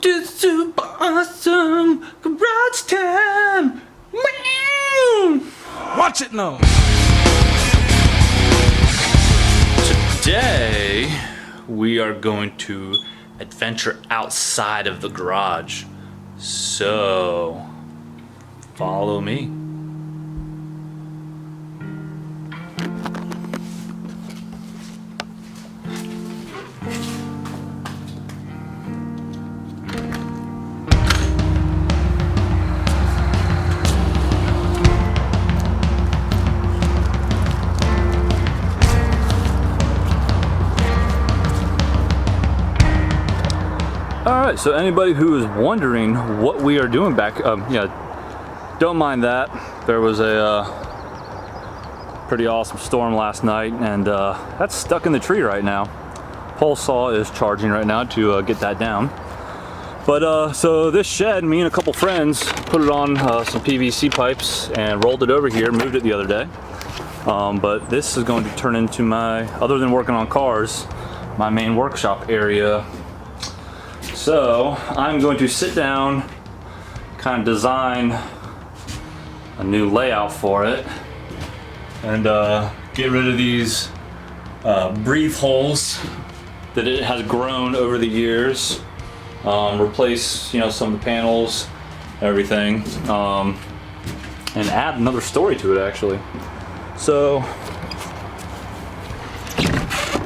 Just super awesome garage time. Watch it now. Today we are going to adventure outside of the garage. So follow me. Alright, so anybody who is wondering what we are doing back, don't mind that. There was a pretty awesome storm last night, and that's stuck in the tree right now. Pole saw is charging right now to get that down. But so this shed, me and a couple friends put it on some PVC pipes and rolled it over here, moved it the other day. But this is going to turn into my, other than working on cars, my main workshop area. So I'm going to sit down, kind of design a new layout for it, and get rid of these breathe holes that it has grown over the years. Replace, some of the panels, everything, and add another story to it actually. So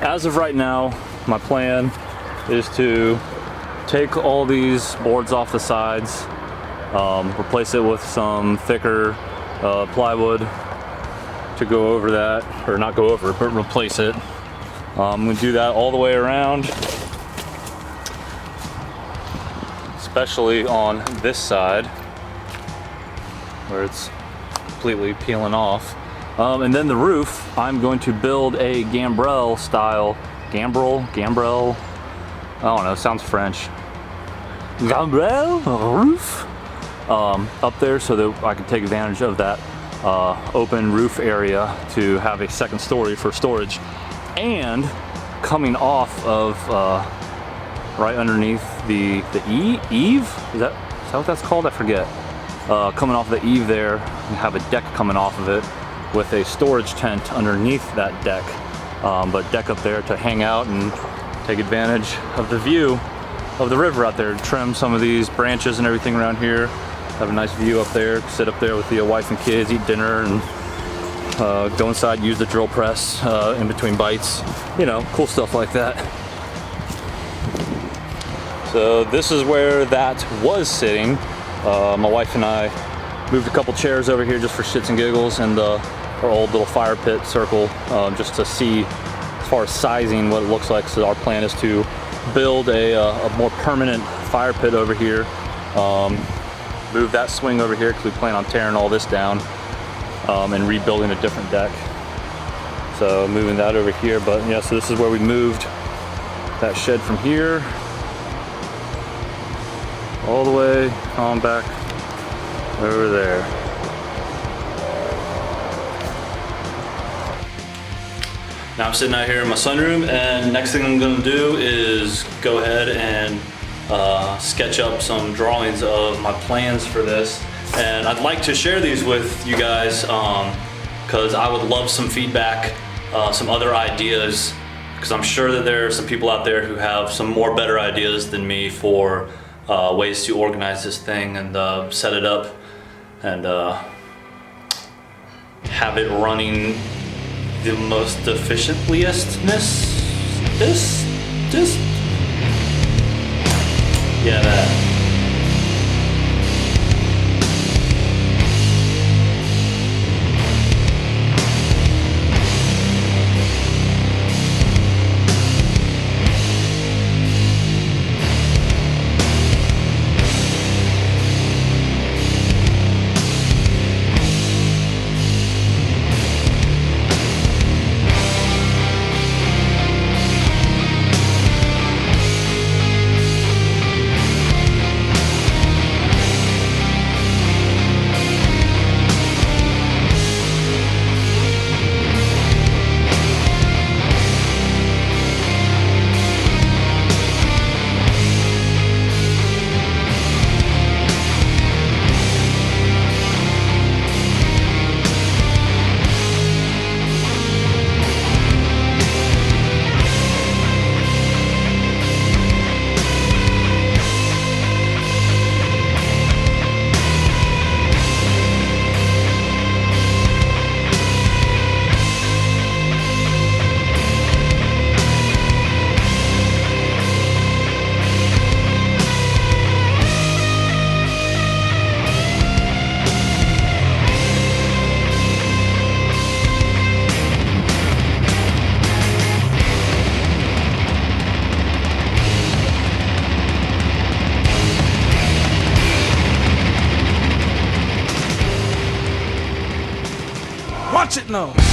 as of right now, my plan is to take all these boards off the sides, replace it with some thicker plywood to go over that, or not go over it, but replace it. I'm going to do that all the way around, especially on this side where it's completely peeling off. And then the roof, I'm going to build a gambrel style, gambrel, I don't know, sounds French. Gambrel roof up there so that I can take advantage of that open roof area to have a second story for storage. And coming off of right underneath the eave, is that what that's called? I forget. Coming off the eave there, and have a deck coming off of it with a storage tent underneath that deck. But deck up there to hang out and take advantage of the view of the river out there. Trim some of these branches and everything around here. Have a nice view up there. Sit up there with the wife and kids, eat dinner, and go inside, use the drill press in between bites. Cool stuff like that. So this is where that was sitting. My wife and I moved a couple chairs over here just for shits and giggles, and our old little fire pit circle, just to see as far as sizing what it looks like. So our plan is to build a more permanent fire pit over here, move that swing over here because we plan on tearing all this down and rebuilding a different deck. So moving that over here, but yeah, so this is where we moved that shed from here all the way on back over there. Now I'm sitting out here in my sunroom, and next thing I'm going to do is go ahead and sketch up some drawings of my plans for this. And I'd like to share these with you guys because I would love some feedback, some other ideas, because I'm sure that there are some people out there who have some more better ideas than me for ways to organize this thing and set it up and have it running the most yeah, that. Watch it now.